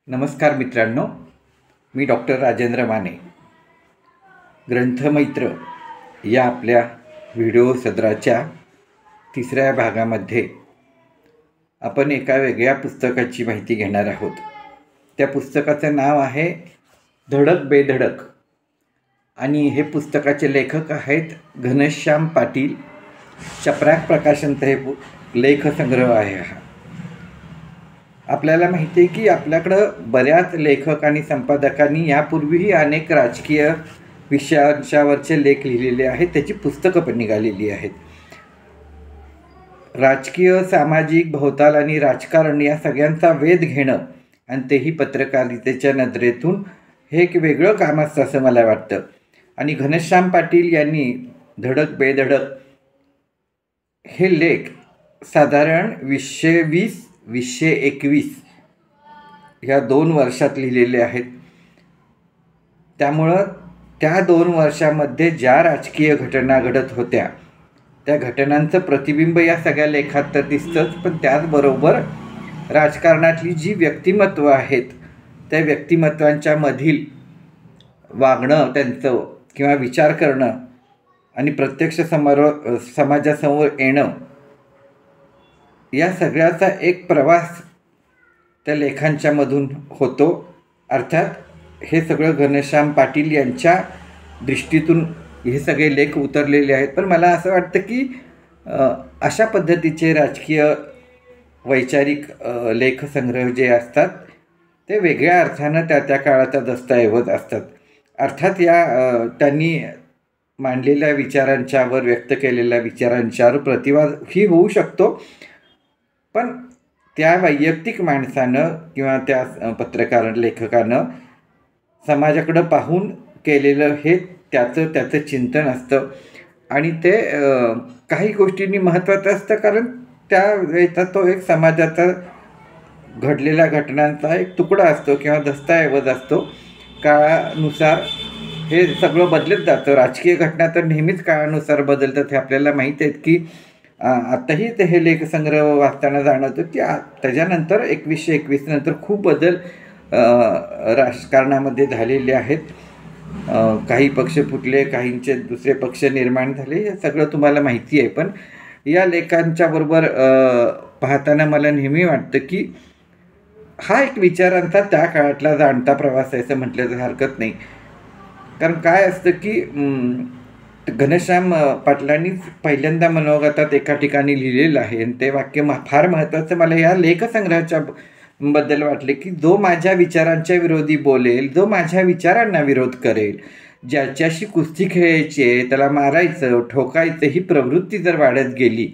नमस्कार मित्रांनो, मी डॉक्टर राजेंद्र माने. ग्रंथमैत्र या आपल्या व्हिडिओ सदराच्या तिसऱ्या भागामध्ये आपण एका वेगळ्या पुस्तकाची माहिती घेणार आहोत. त्या पुस्तकाचं नाव आहे धडक बेधडक आणि हे पुस्तकाचे लेखक आहेत घनश्याम पाटील. चपराक प्रकाशनचा हे लेखसंग्रह आहे हा. आपल्याला माहिती आहे की आपल्याकडं बऱ्याच लेखक आणि संपादकांनी यापूर्वीही अनेक राजकीय विषयांच्यावरचे लेख लिहिलेले आहेत. त्याची पुस्तकं पण निघालेली आहेत. राजकीय, सामाजिक, भोवताल आणि राजकारण या सगळ्यांचा वेध घेणं आणि तेही पत्रकारितेच्या नजरेतून हे एक वेगळं काम असतं असं मला वाटतं. आणि घनश्याम पाटील यांनी धडक बेधडक हे लेख साधारण 2020-2021 ह्या 2 वर्षात लिहिलेले आहेत. त्यामुळं त्या 2 वर्षामध्ये ज्या राजकीय घटना घडत होत्या त्या घटनांचं प्रतिबिंब या सगळ्या लेखात तर दिसतंच, पण त्याचबरोबर राजकारणातली जी व्यक्तिमत्व आहेत त्या व्यक्तिमत्वांच्या मधील वागणं त्यांचं किंवा विचार करणं आणि प्रत्यक्ष समाजासमोर येणं या सगळ्याचा एक प्रवास त्या लेखांच्यामधून होतो. अर्थात हे सगळं घनश्याम पाटील यांच्या दृष्टीतून हे सगळे लेख उतरलेले आहेत. पण मला असं वाटतं की अशा पद्धतीचे राजकीय वैचारिक लेखसंग्रह जे असतात ते वेगळ्या अर्थानं त्या काळाचा दस्तऐवज असतात. अर्थात या त्यांनी मांडलेल्या विचारांच्यावर, व्यक्त केलेल्या विचारांच्यावर प्रतिवाद ही होऊ शकतो, पण त्या वैयक्तिक माणसानं किंवा त्या पत्रकार लेखकानं समाजाकडं पाहून केलेलं हे त्याचं चिंतन असतं आणि ते काही गोष्टींनी महत्त्वाचं असतं, कारण त्यावेळेचा तो एक समाजाचा घडलेल्या घटनांचा एक तुकडा असतो किंवा दस्तऐवज असतो. काळानुसार हे सगळं बदलत जातं. राजकीय घटना तर नेहमीच काळानुसार बदलतात हे आपल्याला माहीत आहेत की आत्ताही ते हे लेखसंग्रह वाचताना जाणवतं की त्याच्यानंतर 2021 नंतर खूप बदल राजकारणामध्ये झालेले आहेत. काही पक्ष फुटले, काहींचे दुसरे पक्ष निर्माण झाले, हे सगळं तुम्हाला माहिती आहे. पण या लेखांच्या बरोबर पाहताना मला नेहमी वाटतं की हा एक विचारांचा त्या काळातला जाणता प्रवास आहे असं म्हटलं तर हरकत नाही. कारण काय असतं की घनश्याम पाटलांनी पहिल्यांदा मनोगतात एका ठिकाणी लिहिलेलं आहे आणि ते वाक्य फार महत्त्वाचं मला या लेखसंग्रहाच्या बद्दल वाटले की जो माझ्या विचारांच्या विरोधी बोलेल, जो माझ्या विचारांना विरोध करेल, ज्याच्याशी कुस्ती खेळायची आहे, त्याला मारायचं, ठोकायचं ही प्रवृत्ती जर वाढत गेली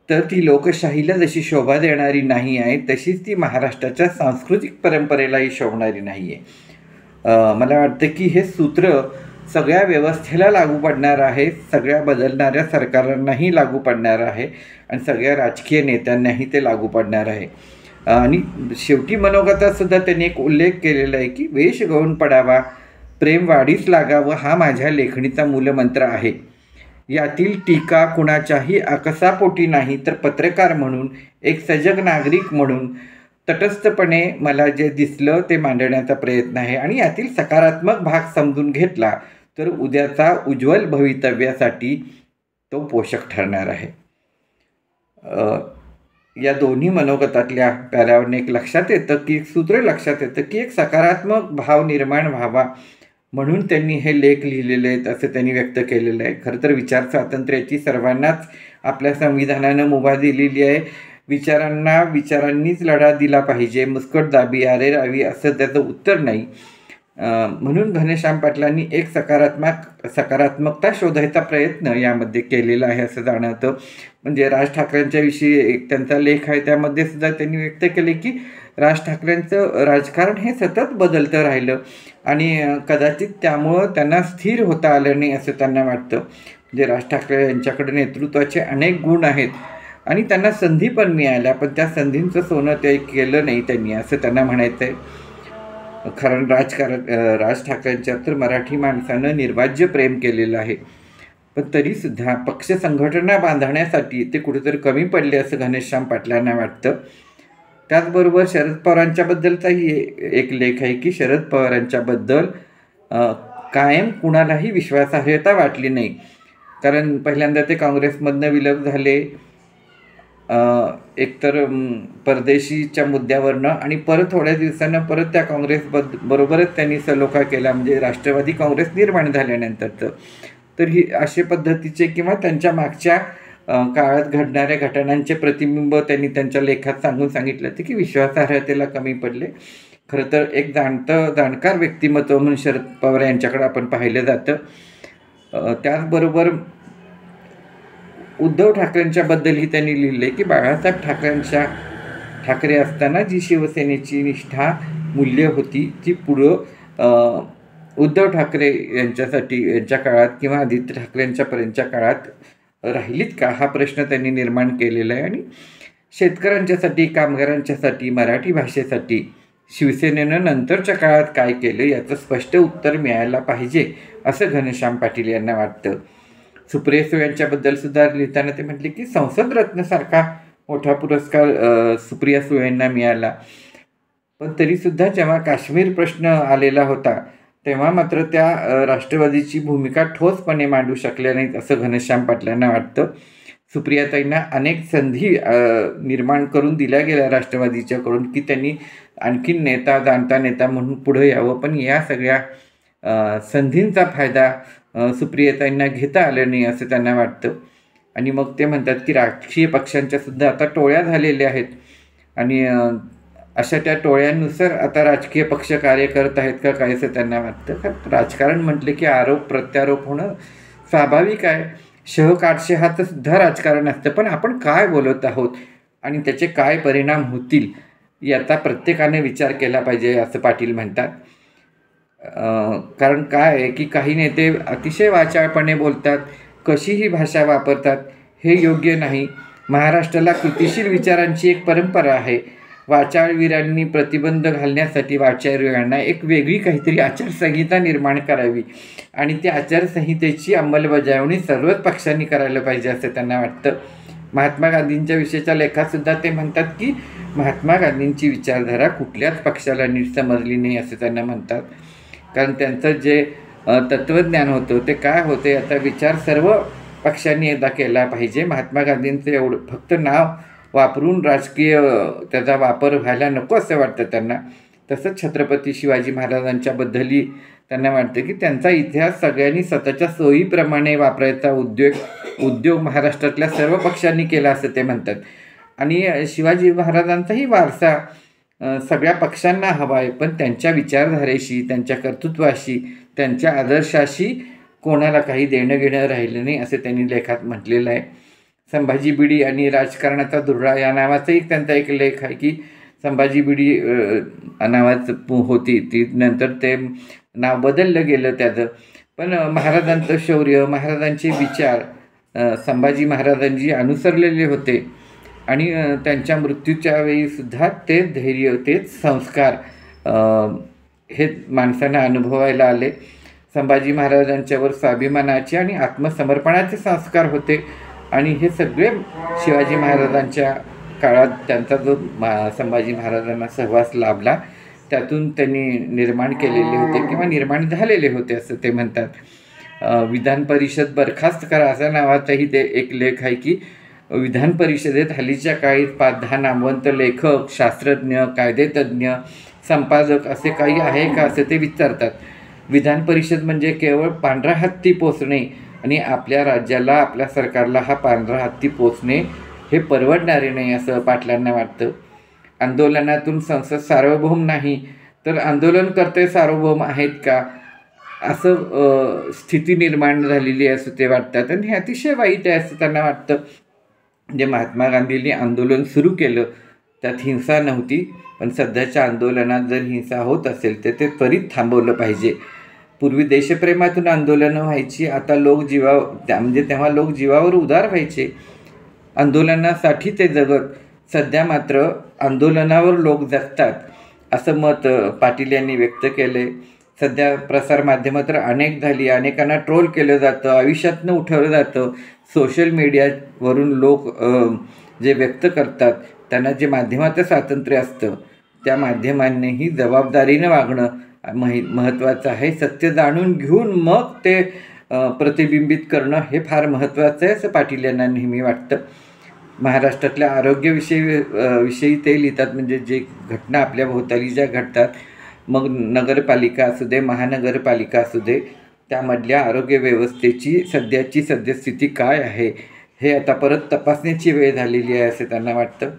तर ती लोकशाहीला जशी शोभा देणारी नाही आहे तशीच ती महाराष्ट्राच्या सांस्कृतिक परंपरेलाही शोभणारी नाही आहे. मला वाटतं की हे सूत्र सगळ्या व्यवस्थेला लागू पडणार आहे, सगळ्या बदलणाऱ्या सरकारांनाही लागू पडणार आहे आणि सगळ्या राजकीय नेत्यांनाही ते लागू पडणार आहे. आणि शेवटी मनोगतातसुद्धा त्यांनी एक उल्लेख केलेला आहे की वेश गळून पडावा, प्रेम वाढीस लागावं हा माझ्या लेखणीचा मूलमंत्र आहे. यातील टीका कुणाच्याही आकसापोटी नाही, तर पत्रकार म्हणून, एक सजग नागरिक म्हणून तटस्थपणे मला जे दिसलं ते मांडण्याचा प्रयत्न आहे आणि यातील सकारात्मक भाग समजून घेतला तर उद्याचा उज्ज्वल भवितव्यासाठी तो पोषक ठरणार आहे. या दोन्ही मनोगतातल्या पॅरावरने एक लक्षात येतं की सूत्र लक्षात येतं की एक सकारात्मक भाव निर्माण व्हावा म्हणून त्यांनी हे लेख लिहिलेले आहेत असं त्यांनी व्यक्त केलेलं आहे. खरं तर विचार स्वातंत्र्याची सर्वांनाच आपल्या संविधानानं मुभा दिलेली आहे. विचारांनीच लढा दिला पाहिजे, मुस्कट दाबी आरे रावी असं त्याचं उत्तर नाही. म्हणून घनश्याम पाटलांनी एक सकारात्मकता शोधायचा प्रयत्न यामध्ये केलेला आहे असं जाणवतं. म्हणजे राज ठाकरेंच्या विषयी एक त्यांचा लेख आहे, त्यामध्ये सुद्धा त्यांनी व्यक्त केले की राज ठाकरेंचं राजकारण हे सतत बदलतं राहिलं आणि कदाचित त्यामुळं त्यांना स्थिर होता आलं नाही असं त्यांना वाटतं. म्हणजे राज ठाकरे यांच्याकडे नेतृत्वाचे अनेक गुण आहेत आणि त्यांना संधी पण मिळाल्या, पण त्या संधींचं सोनं ते केलं नाही त्यांनी असं त्यांना म्हणायचं आहे. कारण राज ठाकरेंच्या तर मराठी माणसानं निर्वाज्य प्रेम केलेलं आहे, पण तरीसुद्धा पक्ष संघटना बांधण्यासाठी ते कुठेतरी कमी पडले असं घनश्याम पाटलांना वाटतं. त्याचबरोबर शरद पवारांच्याबद्दलचाही एक लेख आहे की शरद पवारांच्याबद्दल कायम कुणालाही विश्वासार्हता वाटली नाही. कारण पहिल्यांदा ते काँग्रेसमधनं विलग झाले, एकतर परदेशीच्या मुद्द्यावरनं, आणि परत थोड्या दिवसानं परत त्या बरोबरच त्यांनी सलोखा केला, म्हणजे राष्ट्रवादी काँग्रेस निर्माण झाल्यानंतरचं. तर ही अशा पद्धतीचे किंवा त्यांच्या मागच्या काळात घडणाऱ्या घटनांचे प्रतिबिंब त्यांनी त्यांच्या लेखात सांगितलं होतं की विश्वासार्हतेला कमी पडले. खरं तर एक जाणकार व्यक्तिमत्व म्हणून शरद पवार यांच्याकडे आपण पाहिलं जातं. त्याचबरोबर उद्धव ठाकरेंच्याबद्दलही त्यांनी लिहिले की बाळासाहेब ठाकरे असताना जी शिवसेनेची निष्ठा मूल्य होती ती पुढं उद्धव ठाकरे यांच्या काळात किंवा आदित्य ठाकरेंच्यापर्यंतच्या काळात राहिलीत का, हा प्रश्न त्यांनी निर्माण केलेला आहे. आणि शेतकऱ्यांच्यासाठी, कामगारांच्यासाठी, मराठी भाषेसाठी शिवसेनेनं नंतरच्या काळात काय केलं याचं स्पष्ट उत्तर मिळायला पाहिजे असं घनश्याम पाटील यांना वाटतं. सुप्रिया सुळे यांच्याबद्दल सुद्धा लिहिताना ते म्हटले की संसद रत्नसारखा मोठा पुरस्कार सुप्रिया सुळेंना मिळाला, पण तरीसुद्धा जेव्हा काश्मीर प्रश्न आलेला होता तेव्हा मात्र त्या राष्ट्रवादीची भूमिका ठोसपणे मांडू शकल्या नाहीत असं घनश्याम पाटलांना वाटतं. सुप्रियाताईंना अनेक संधी निर्माण करून दिल्या गेल्या राष्ट्रवादीच्याकडून की त्यांनी आणखीन जाणता नेता म्हणून पुढे यावं, पण या सगळ्या संधींचा फायदा सुप्रियाताईंना घेता आलं नाही असं त्यांना वाटतं. आणि मग ते म्हणतात की राजकीय पक्षांच्या सुद्धा आता टोळ्या झालेल्या आहेत आणि अशा त्या टोळ्यांनुसार आता राजकीय पक्ष कार्य करत आहेत का काय असं त्यांना वाटतं. कारण राजकारण म्हटले की आरोप प्रत्यारोप होणं स्वाभाविक आहे. शहकाटशेहाचं सुद्धा राजकारण असतं, पण आपण काय बोलत आहोत आणि त्याचे काय परिणाम होतील याचा प्रत्येकाने विचार केला पाहिजे असं पाटील म्हणतात. कारण काय आहे की काही नेते अतिशय वाचाळपणे बोलतात, कशीही भाषा वापरतात, हे योग्य नाही. महाराष्ट्राला कृतिशील विचारांची एक परंपरा आहे. वाचाळवीरांनी प्रतिबंध घालण्यासाठी वाचाळवीरांना एक वेगळी काहीतरी आचारसंहिता निर्माण करावी आणि त्या आचारसंहितेची अंमलबजावणी सर्वच पक्षांनी करायला पाहिजे असं त्यांना वाटतं. महात्मा गांधींच्या विषयीच्या लेखातसुद्धा ते म्हणतात की महात्मा गांधींची विचारधारा कुठल्याच पक्षाला नीट समजली नाही असं त्यांना म्हणतात. कारण त्यांचं जे तत्त्वज्ञान होतं ते काय होते याचा विचार सर्व पक्षांनी एकदा केला पाहिजे. महात्मा गांधींचं एवढं फक्त नाव वापरून राजकीय त्याचा वापर व्हायला नको असं वाटतं त्यांना. तसंच छत्रपती शिवाजी महाराजांच्याबद्दलही त्यांना वाटतं की त्यांचा इतिहास सगळ्यांनी स्वतःच्या सोयीप्रमाणे वापरायचा उद्योग महाराष्ट्रातल्या सर्व पक्षांनी केला असं ते म्हणतात. आणि शिवाजी महाराजांचाही वारसा सगळ्या पक्षांना हवा आहे, पण त्यांच्या विचारधारेशी, त्यांच्या कर्तृत्वाशी, त्यांच्या आदर्शाशी कोणाला काही देणं घेणं राहिलं नाही असं त्यांनी लेखात म्हटलेलं आहे. संभाजी भिडी आणि राजकारणाचा धुरळा या नावाचाही त्यांचा एक लेख आहे की संभाजी भिडी नावाचं होती ती, नंतर ते नाव बदललं गेलं त्याचं. पण महाराजांचं शौर्य, महाराजांचे विचार संभाजी महाराजांनी अनुसरलेले होते आणि त्यांच्या मृत्यूच्या वेळीसुद्धा तेच धैर्य, तेच संस्कार हे माणसांना अनुभवायला आले. संभाजी महाराजांच्यावर स्वाभिमानाचे आणि आत्मसमर्पणाचे संस्कार होते आणि हे सगळे शिवाजी महाराजांच्या काळात त्यांचा जो संभाजी महाराजांना सहवास लाभला त्यातून त्यांनी निर्माण केलेले होते किंवा निर्माण झालेले होते असं ते म्हणतात. विधान परिषद बरखास्त करा असा नावाचाही ते एक लेख आहे की विधान परिषदेत हल्लीच्या काळी 5-10 नामवंत लेखक, शास्त्रज्ञ, कायदेतज्ञ, संपादक असे काही आहे का असं ते विचारतात. विधान परिषद म्हणजे केवळ पांढरा हत्ती पोचणे आणि आपल्या राज्याला, आपल्या सरकारला हा पांढरा हत्ती पोचणे हे परवडणारे नाही असं पाटलांना वाटतं. आंदोलनातून संसद सार्वभौम नाही तर आंदोलनकर्ते सार्वभौम आहेत का असं स्थिती निर्माण झालेली आहे असं ते वाटतात. आणि हे अतिशय वाईट आहे असं त्यांना वाटतं. म्हणजे महात्मा गांधींनी आंदोलन सुरू केलं, त्यात हिंसा नव्हती, पण सध्याच्या आंदोलनात जर हिंसा होत असेल तर ते त्वरित थांबवलं पाहिजे. पूर्वी देशप्रेमातून आंदोलनं व्हायची, आता तेव्हा लोक जीवावर उदार व्हायचे, आंदोलनासाठी ते जगत. सध्या मात्र आंदोलनावर लोक जगतात असं मत पाटील यांनी व्यक्त केले. सध्या प्रसारमाध्यमं तर अनेक झाली, अनेकांना ट्रोल केलं जातं, आयुष्यातनं उठवलं जातं. सोशल मीडियावरून लोक जे व्यक्त करतात त्यांना जे माध्यमाचं स्वातंत्र्य असतं त्या माध्यमांनीही जबाबदारीनं वागणं महत्त्वाचं आहे. सत्य जाणून घेऊन मग ते प्रतिबिंबित करणं हे फार महत्त्वाचं आहे असं पाटील यांना नेहमी वाटतं. महाराष्ट्रातल्या विषयी ते लिहितात, म्हणजे जे घटना आपल्या भोवताली ज्या घडतात, मग नगरपालिका असू दे, महानगरपालिका असू दे, त्यामधल्या आरोग्य व्यवस्थेची सध्याची सद्यस्थिती काय आहे हे आता परत तपासण्याची वेळ झालेली आहे असं त्यांना वाटतं.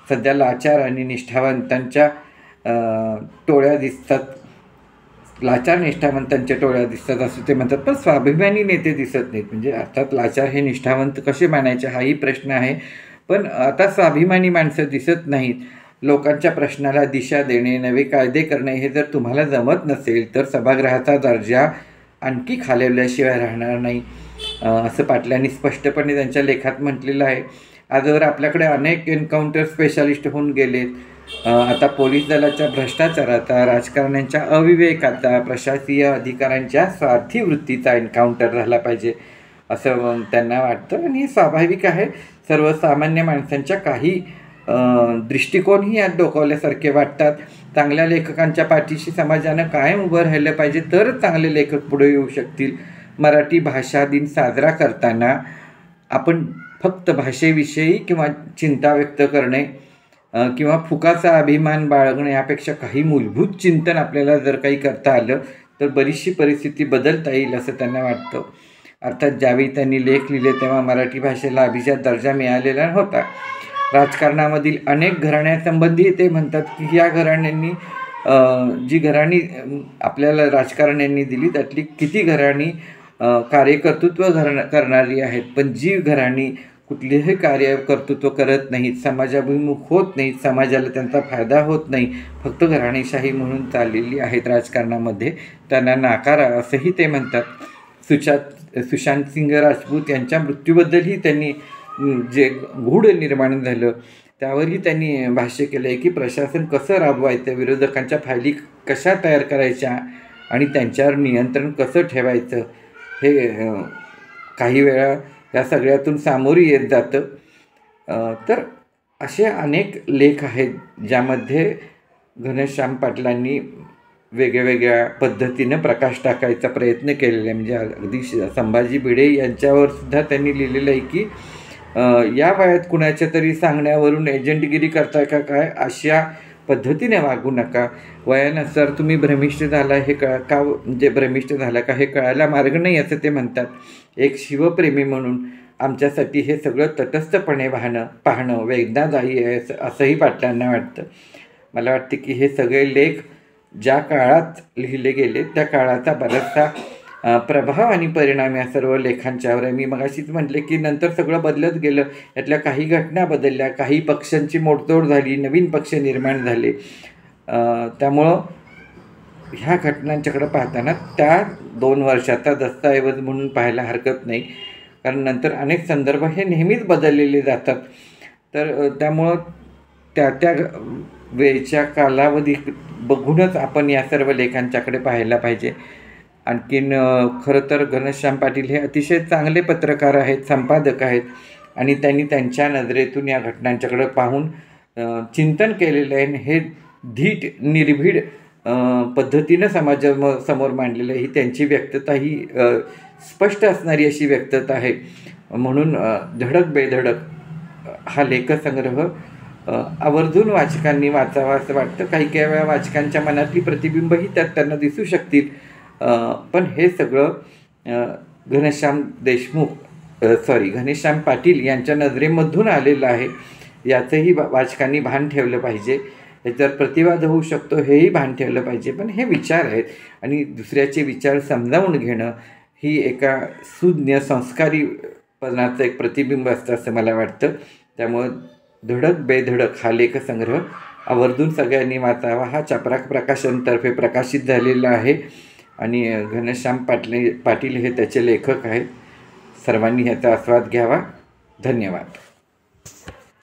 सध्या लाचार आणि निष्ठावंतांच्या टोळ्या दिसतात, लाचार निष्ठावंतांच्या टोळ्या दिसतात असं ते म्हणतात, पण स्वाभिमानी नेते दिसत नाहीत. म्हणजे अर्थात लाचार हे निष्ठावंत कसे मानायचे हाही प्रश्न आहे, पण आता स्वाभिमानी माणसं दिसत नाहीत. लोकांच्या प्रश्नाला दिशा देणे, नवे कायदे करणे हे जर तुम्हाला जमत नसेल तर सभागृहाचा दर्जा आणखी खालवल्याशिवाय राहणार नाही असं पाटलांनी स्पष्टपणे त्यांच्या लेखात म्हटलेलं आहे. आजवर आपल्याकडे अनेक एन्काउंटर स्पेशालिस्ट होऊन गेलेत. आता पोलीस दलाच्या भ्रष्टाचाराचा, राजकारण्यांच्या अविवेकाचा, प्रशासकीय अधिकाऱ्यांच्या स्वार्थी वृत्तीचा एन्काउंटर झाला पाहिजे असं त्यांना वाटतं. आणि हे स्वाभाविक आहे. सर्वसामान्य माणसांच्या काही दृष्टिकोनही यात डोकावल्यासारखे वाटतात. चांगल्या लेखकांच्या पाठीशी समाजानं कायम उभं राहिलं पाहिजे, तरच चांगले लेखक पुढे येऊ शकतील. मराठी भाषा दिन साजरा करताना आपण फक्त भाषेविषयी किंवा चिंता व्यक्त करणे किंवा फुकाचा अभिमान बाळगणे यापेक्षा काही मूलभूत चिंतन आपल्याला जर काही करता आलं तर बरीचशी परिस्थिती बदलता येईल असं त्यांना वाटतं. अर्थात ज्यावेळी त्यांनी लेख लिहिले तेव्हा मराठी भाषेला अभिजात दर्जा मिळालेला नव्हता. राजकारणामधील अनेक घराण्यांसंबंधी ते म्हणतात की या घराण्यांनी जी घराणी आपल्याला राजकारण्यांनी दिली त्यातली किती घराणी कार्यकर्तृत्व करणारी आहेत, पण जी घराणी कुठलेही कर्तृत्व करत नाहीत, समाजाभिमुख होत नाहीत, समाजाला त्यांचा फायदा होत नाही, फक्त घराणेशाही म्हणून चाललेली आहेत राजकारणामध्ये, त्यांना नाकारा असंही ते म्हणतात. सुशांत सिंग राजपूत यांच्या मृत्यूबद्दलही त्यांनी जे गूढ निर्माण झालं त्यावरही त्यांनी भाष्य केलं आहे की प्रशासन कसं राबवायचं, विरोधकांच्या फायली कशा तयार करायच्या आणि त्यांच्यावर नियंत्रण कसं ठेवायचं हे काही वेळा या सगळ्यातून सामोरी येत जातं. तर असे अनेक लेख आहेत ज्यामध्ये घनश्याम पाटलांनी वेगवेगळ्या पद्धतीनं प्रकाश टाकायचा प्रयत्न केलेला आहे. म्हणजे अगदी संभाजी भिडे यांच्यावर सुद्धा त्यांनी लिहिलेलं आहे की या वयात कुणाच्या तरी सांगण्यावरून एजंटगिरी करता का काय, अशा पद्धतीने वागू नका. वयानुसार तुम्ही भ्रमिष्ट झाला हे म्हणजे भ्रमिष्ट झाला का हे कळायला मार्ग नाही असं ते म्हणतात. एक शिवप्रेमी म्हणून आमच्यासाठी हे सगळं तटस्थपणे पाहणं वेदनादायी आहे असंही पाटलांना वाटतं. मला वाटते की हे सगळे लेख ज्या काळात लिहिले गेले त्या काळाचा बराचसा प्रभाव आणि परिणाम या सर्व लेखांच्यावर आहे. मी मगाशीच म्हटले की नंतर सगळं बदलत गेलं, यातल्या काही घटना बदलल्या, काही पक्षांची मोडतोड झाली, नवीन पक्ष निर्माण झाले. त्यामुळं ह्या घटनांच्याकडं पाहताना त्या 2 वर्षाचा दस्तऐवज म्हणून पाहायला हरकत नाही, कारण नंतर अनेक संदर्भ हे नेहमीच बदललेले जातात. तर त्यामुळं त्या वेळच्या कालावधी बघूनच आपण या सर्व लेखांच्याकडे पाहायला पाहिजे. आणखीन खरं तर घनश्याम पाटील हे अतिशय चांगले पत्रकार आहेत, संपादक आहेत आणि त्यांनी त्यांच्या नजरेतून या घटनांच्याकडे पाहून चिंतन केलेलं आहे. हे धीट निर्भीड पद्धतीनं समाजासमोर मांडलेलं ही त्यांची व्यक्तता ही स्पष्ट असणारी अशी व्यक्तता आहे. म्हणून धडक बेधडक हा लेखसंग्रह आवर्जून वाचकांनी वाचावा असं वाटतं. काही वेळा वाचकांच्या मनातली प्रतिबिंबही त्यात त्यांना दिसू शकतील, पण हे सगळं घनश्याम पाटील यांच्या नजरेमधून आलेलं आहे याचंही वाचकांनी भान ठेवलं पाहिजे. याच्यावर प्रतिवाद होऊ शकतो हेही भान ठेवलं पाहिजे, पण हे विचार आहेत आणि दुसऱ्याचे विचार समजावून घेणं ही एका सुज्ञ संस्कारीपणाचं एक प्रतिबिंब असतं असं मला वाटतं. त्यामुळं धडक बेधडक हा लेखसंग्रह आवर्जून सगळ्यांनी वाचावा. हा चपराक प्रकाशनतर्फे प्रकाशित झालेला आहे आणि घनश्याम पाटील हे त्याचे लेखक आहेत. सर्वांनी ह्याचा आस्वाद घ्यावा. धन्यवाद.